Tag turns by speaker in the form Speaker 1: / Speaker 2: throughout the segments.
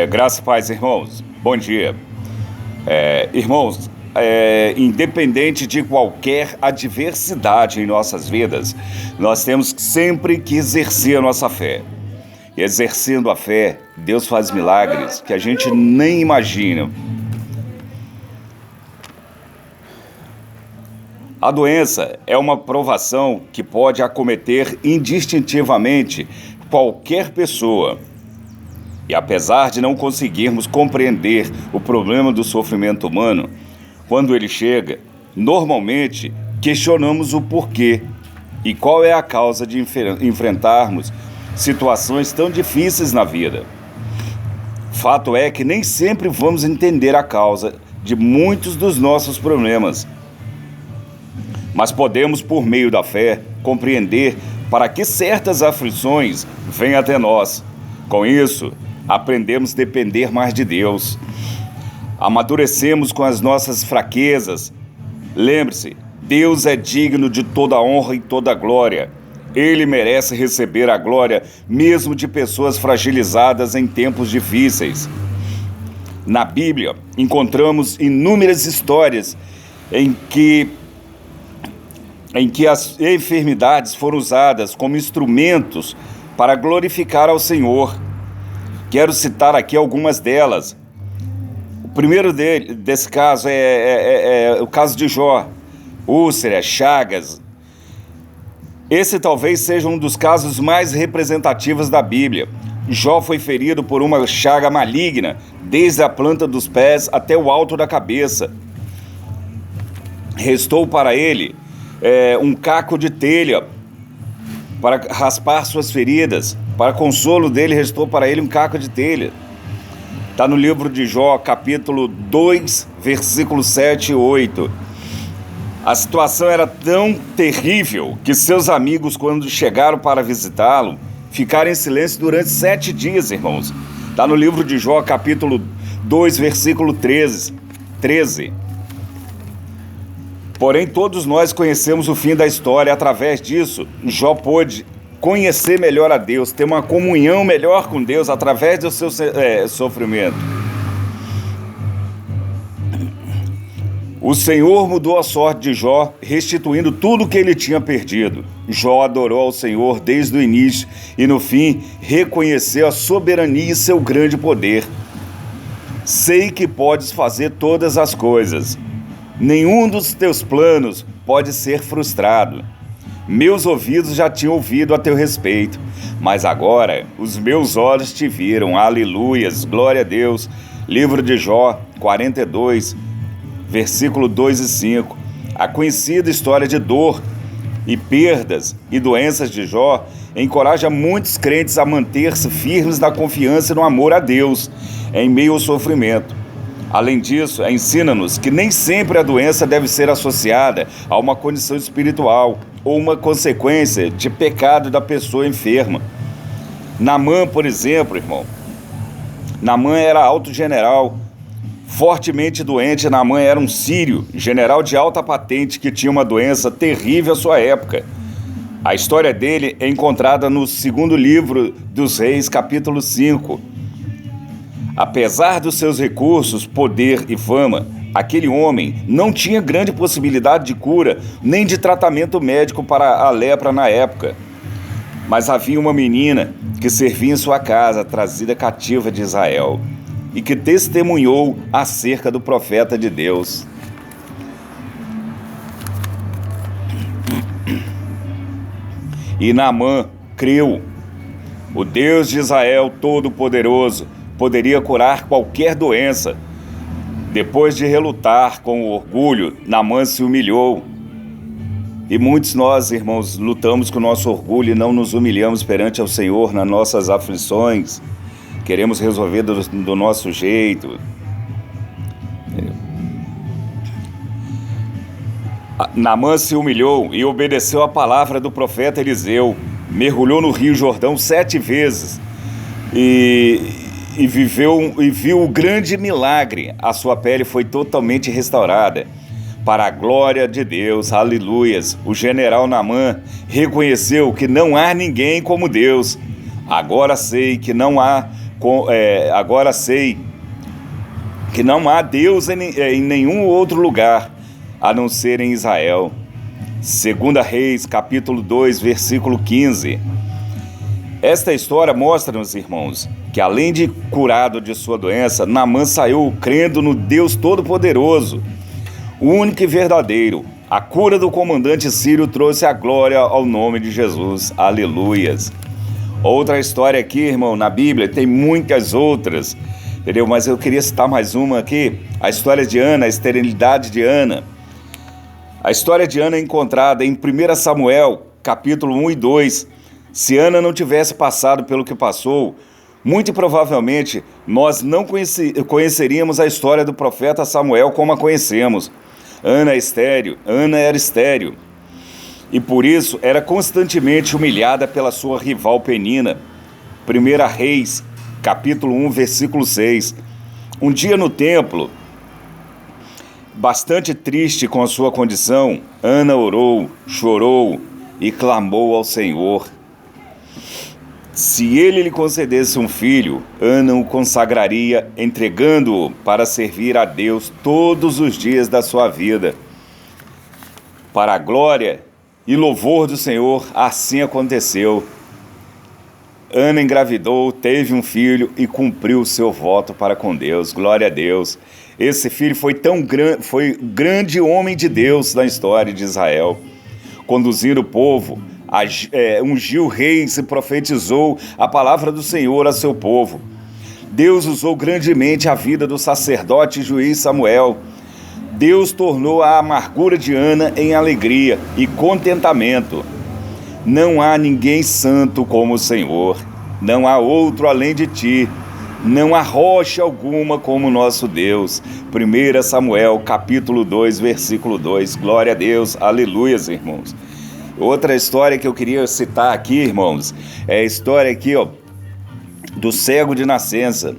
Speaker 1: Graça e paz, irmãos. Bom dia. Irmãos, independente de qualquer adversidade em nossas vidas, nós temos sempre que exercer a nossa fé. Exercendo a fé, Deus faz milagres que a gente nem imagina. A doença é uma provação que pode acometer indistintivamente qualquer pessoa. E apesar de não conseguirmos compreender o problema do sofrimento humano, quando ele chega, normalmente questionamos o porquê e qual é a causa de enfrentarmos situações tão difíceis na vida. Fato é que nem sempre vamos entender a causa de muitos dos nossos problemas, mas podemos, por meio da fé, compreender para que certas aflições vêm até nós. Com isso, aprendemos a depender mais de Deus. Amadurecemos com as nossas fraquezas. Lembre-se, Deus é digno de toda honra e toda glória. Ele merece receber a glória mesmo de pessoas fragilizadas em tempos difíceis. Na Bíblia, encontramos inúmeras histórias em que as enfermidades foram usadas como instrumentos para glorificar ao Senhor. Quero citar aqui algumas delas. O primeiro desse caso é o caso de Jó, úlceras, chagas. Esse talvez seja um dos casos mais representativos da Bíblia. Jó foi ferido por uma chaga maligna, desde a planta dos pés até o alto da cabeça. Restou para ele um caco de telha para raspar suas feridas. Para consolo dele, restou para ele um caco de telha. Está no livro de Jó, capítulo 2, versículos 7 e 8. A situação era tão terrível que seus amigos, quando chegaram para visitá-lo, ficaram em silêncio durante 7 dias, irmãos. Está no livro de Jó, capítulo 2, versículo 13. Porém, todos nós conhecemos o fim da história. Através disso, Jó pôde conhecer melhor a Deus, ter uma comunhão melhor com Deus através do seu sofrimento. O Senhor mudou a sorte de Jó, restituindo tudo o que ele tinha perdido. Jó adorou ao Senhor desde o início e, no fim, reconheceu a soberania e seu grande poder. Sei que podes fazer todas as coisas. Nenhum dos teus planos pode ser frustrado. Meus ouvidos já tinham ouvido a teu respeito, mas agora os meus olhos te viram. Aleluias, glória a Deus. Livro de Jó, 42, versículo 2 e 5. A conhecida história de dor e perdas e doenças de Jó encoraja muitos crentes a manter-se firmes na confiança e no amor a Deus em meio ao sofrimento. Além disso, ensina-nos que nem sempre a doença deve ser associada a uma condição espiritual ou uma consequência de pecado da pessoa enferma. Naamã, por exemplo, irmão, Naamã era alto general, fortemente doente. Naamã era um sírio, general de alta patente que tinha uma doença terrível à sua época. A história dele é encontrada no segundo livro dos Reis, capítulo 5. Apesar dos seus recursos, poder e fama, aquele homem não tinha grande possibilidade de cura nem de tratamento médico para a lepra na época. Mas havia uma menina que servia em sua casa, trazida cativa de Israel, e que testemunhou acerca do profeta de Deus. E Naamã creu. O Deus de Israel Todo-Poderoso poderia curar qualquer doença. Depois de relutar com o orgulho, Naamã se humilhou. E muitos nós, irmãos, lutamos com o nosso orgulho e não nos humilhamos perante ao Senhor nas nossas aflições. Queremos resolver do nosso jeito. Naamã se humilhou e obedeceu a palavra do profeta Eliseu. Mergulhou no rio Jordão 7 vezes e viu o grande milagre. A sua pele foi totalmente restaurada. Para a glória de Deus, aleluias. O general Naamã reconheceu que não há ninguém como Deus. Agora sei que não há agora sei que não há Deus em nenhum outro lugar, a não ser em Israel. 2 Reis, capítulo 2, versículo 15. Esta história mostra-nos, irmãos, que além de curado de sua doença, Naamã saiu crendo no Deus Todo-Poderoso, o único e verdadeiro. A cura do comandante sírio trouxe a glória ao nome de Jesus. Aleluias. Outra história aqui, irmão, na Bíblia, tem muitas outras, entendeu? Mas eu queria citar mais uma aqui, a história de Ana, a esterilidade de Ana. A história de Ana é encontrada em 1 Samuel, capítulo 1 e 2. Se Ana não tivesse passado pelo que passou, muito provavelmente nós não conheceríamos a história do profeta Samuel como a conhecemos. Ana era estéril, e por isso era constantemente humilhada pela sua rival Penina. 1 Reis, capítulo 1, versículo 6. Um dia no templo, bastante triste com a sua condição, Ana orou, chorou e clamou ao Senhor. Se ele lhe concedesse um filho, Ana o consagraria, entregando-o para servir a Deus todos os dias da sua vida. Para a glória e louvor do Senhor, assim aconteceu. Ana engravidou, teve um filho e cumpriu o seu voto para com Deus. Glória a Deus. Esse filho foi grande homem de Deus na história de Israel, conduzindo o povo, ungiu reis e profetizou a palavra do Senhor a seu povo. Deus usou grandemente a vida do sacerdote e juiz Samuel. Deus tornou a amargura de Ana em alegria e contentamento. Não há ninguém santo como o Senhor, não há outro além de ti, não há rocha alguma como nosso Deus. 1 Samuel, capítulo 2, versículo 2. Glória a Deus, aleluias, irmãos. Outra história que eu queria citar aqui, irmãos, é a história aqui, do cego de nascença.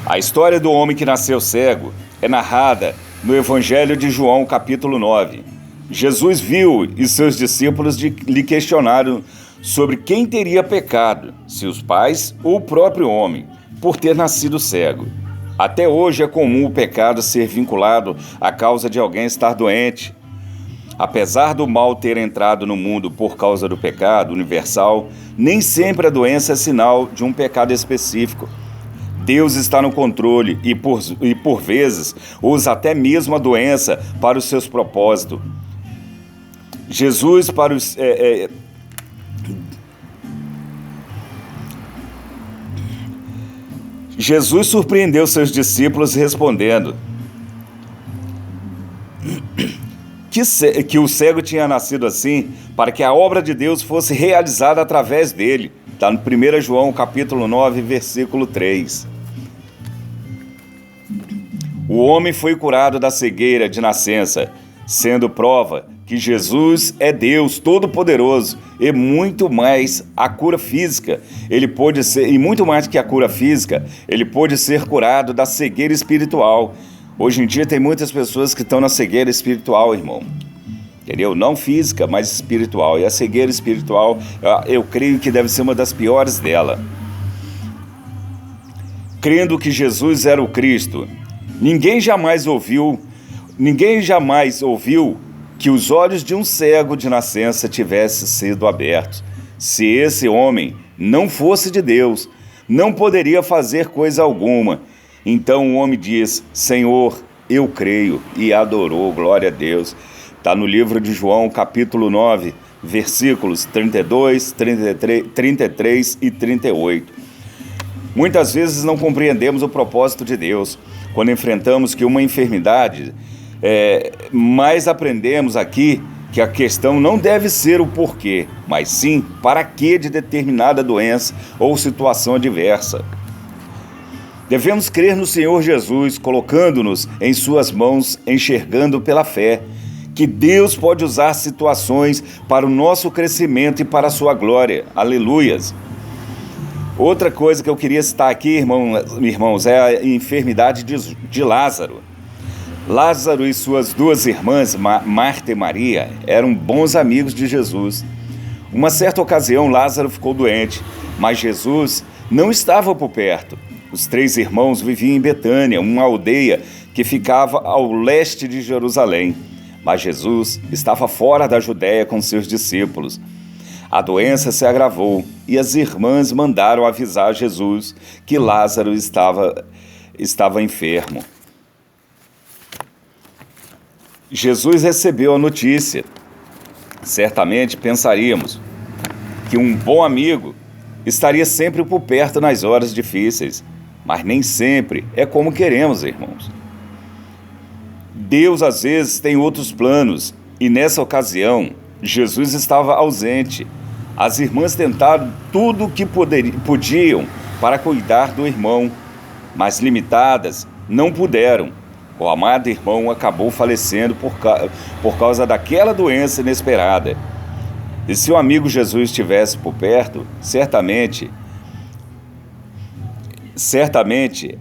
Speaker 1: A história do homem que nasceu cego é narrada no Evangelho de João, capítulo 9. Jesus viu e seus discípulos lhe questionaram sobre quem teria pecado, se os pais ou o próprio homem, por ter nascido cego. Até hoje é comum o pecado ser vinculado à causa de alguém estar doente. Apesar do mal ter entrado no mundo por causa do pecado universal, nem sempre a doença é sinal de um pecado específico. Deus está no controle e por vezes usa até mesmo a doença para os seus propósitos. Jesus surpreendeu seus discípulos respondendo que o cego tinha nascido assim para que a obra de Deus fosse realizada através dele. Está no 1 João, capítulo 9, versículo 3. O homem foi curado da cegueira de nascença, sendo prova que Jesus é Deus Todo-Poderoso e muito mais a cura física. Ele pôde ser, e muito mais que a cura física, ele pôde ser curado da cegueira espiritual. Hoje em dia tem muitas pessoas que estão na cegueira espiritual, irmão. Entendeu? Não física, mas espiritual. E a cegueira espiritual, eu creio que deve ser uma das piores dela. Crendo que Jesus era o Cristo, ninguém jamais ouviu que os olhos de um cego de nascença tivessem sido abertos. Se esse homem não fosse de Deus, não poderia fazer coisa alguma. Então o homem diz: Senhor, eu creio, e adorou. Glória a Deus. Está no livro de João, capítulo 9, versículos 32, 33 e 38. Muitas vezes não compreendemos o propósito de Deus quando enfrentamos que uma enfermidade, mas aprendemos aqui que a questão não deve ser o porquê, mas sim para que de determinada doença ou situação adversa. Devemos crer no Senhor Jesus, colocando-nos em suas mãos, enxergando pela fé, que Deus pode usar situações para o nosso crescimento e para a sua glória. Aleluias! Outra coisa que eu queria citar aqui, irmãos, é a enfermidade de Lázaro. Lázaro e suas duas irmãs, Marta e Maria, eram bons amigos de Jesus. Uma certa ocasião, Lázaro ficou doente, mas Jesus não estava por perto. Os três irmãos viviam em Betânia, uma aldeia que ficava ao leste de Jerusalém. Mas Jesus estava fora da Judéia com seus discípulos. A doença se agravou e as irmãs mandaram avisar Jesus que Lázaro estava enfermo. Jesus recebeu a notícia. Certamente pensaríamos que um bom amigo estaria sempre por perto nas horas difíceis, mas nem sempre é como queremos, irmãos. Deus às vezes tem outros planos e nessa ocasião Jesus estava ausente. As irmãs tentaram tudo o que podiam para cuidar do irmão, mas limitadas não puderam. O amado irmão acabou falecendo por causa daquela doença inesperada. E se o amigo Jesus estivesse por perto, certamente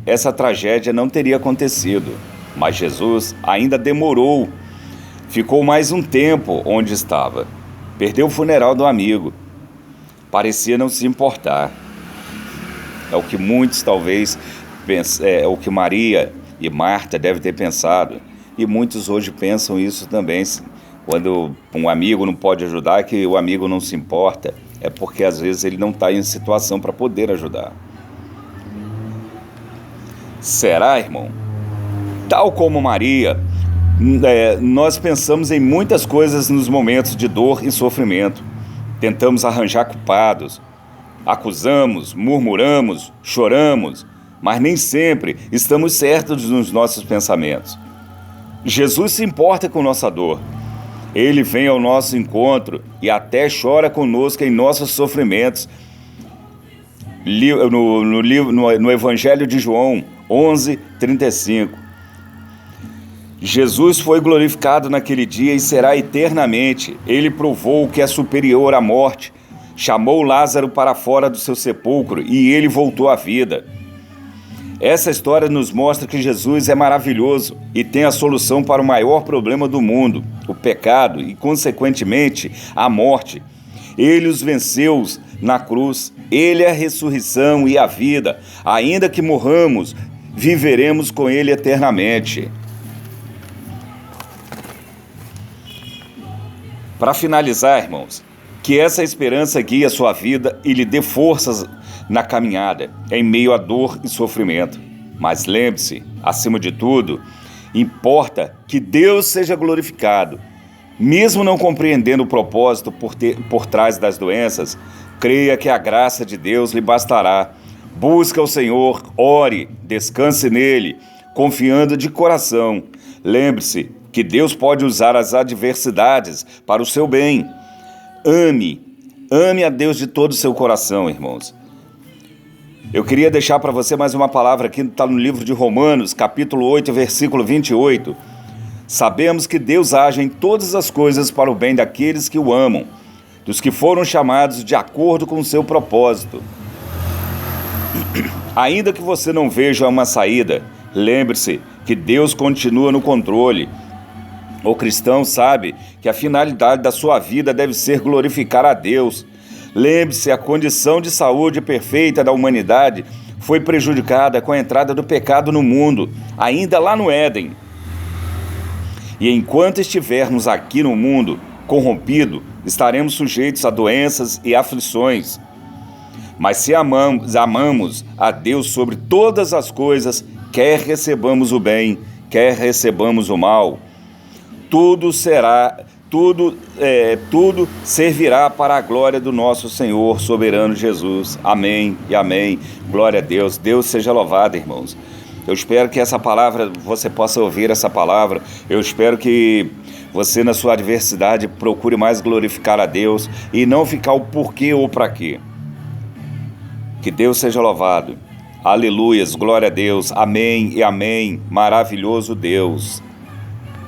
Speaker 1: essa tragédia não teria acontecido. Mas Jesus ainda demorou, ficou mais um tempo onde estava. Perdeu o funeral do amigo. Parecia não se importar. É o que muitos talvez é o que Maria e Marta devem ter pensado. E muitos hoje pensam isso também. Quando um amigo não pode ajudar, que o amigo não se importa. É porque às vezes ele não está em situação para poder ajudar. Será, irmão? Tal como Maria, nós pensamos em muitas coisas nos momentos de dor e sofrimento. Tentamos arranjar culpados, acusamos, murmuramos, choramos, mas nem sempre estamos certos nos nossos pensamentos. Jesus se importa com nossa dor. Ele vem ao nosso encontro e até chora conosco em nossos sofrimentos. No Evangelho de João 11:35. Jesus foi glorificado naquele dia e será eternamente. Ele provou que é superior à morte, chamou Lázaro para fora do seu sepulcro e ele voltou à vida. Essa história nos mostra que Jesus é maravilhoso e tem a solução para o maior problema do mundo, o pecado e, consequentemente, a morte. Ele os venceu na cruz. Ele é a ressurreição e a vida. Ainda que morramos, viveremos com Ele eternamente. Para finalizar, irmãos, que essa esperança guie a sua vida e lhe dê forças na caminhada, em meio à dor e sofrimento. Mas lembre-se, acima de tudo, importa que Deus seja glorificado. Mesmo não compreendendo o propósito por trás das doenças, creia que a graça de Deus lhe bastará. Busque o Senhor, ore, descanse nele, confiando de coração. Lembre-se que Deus pode usar as adversidades para o seu bem. Ame a Deus de todo o seu coração, irmãos. Eu queria deixar para você mais uma palavra aqui, está no livro de Romanos, capítulo 8, versículo 28. Sabemos que Deus age em todas as coisas para o bem daqueles que o amam, dos que foram chamados de acordo com o seu propósito. Ainda que você não veja uma saída, lembre-se que Deus continua no controle. O cristão sabe que a finalidade da sua vida deve ser glorificar a Deus. Lembre-se, a condição de saúde perfeita da humanidade foi prejudicada com a entrada do pecado no mundo, ainda lá no Éden. E enquanto estivermos aqui no mundo corrompido, estaremos sujeitos a doenças e aflições. Mas se amamos a Deus sobre todas as coisas, quer recebamos o bem, quer recebamos o mal, tudo servirá para a glória do nosso Senhor soberano Jesus. Amém e amém. Glória a Deus. Deus seja louvado, irmãos. Eu espero que essa palavra, você possa ouvir essa palavra. Eu espero que você, na sua adversidade, procure mais glorificar a Deus e não ficar o porquê ou para quê. Que Deus seja louvado. Aleluias, glória a Deus. Amém e amém. Maravilhoso Deus.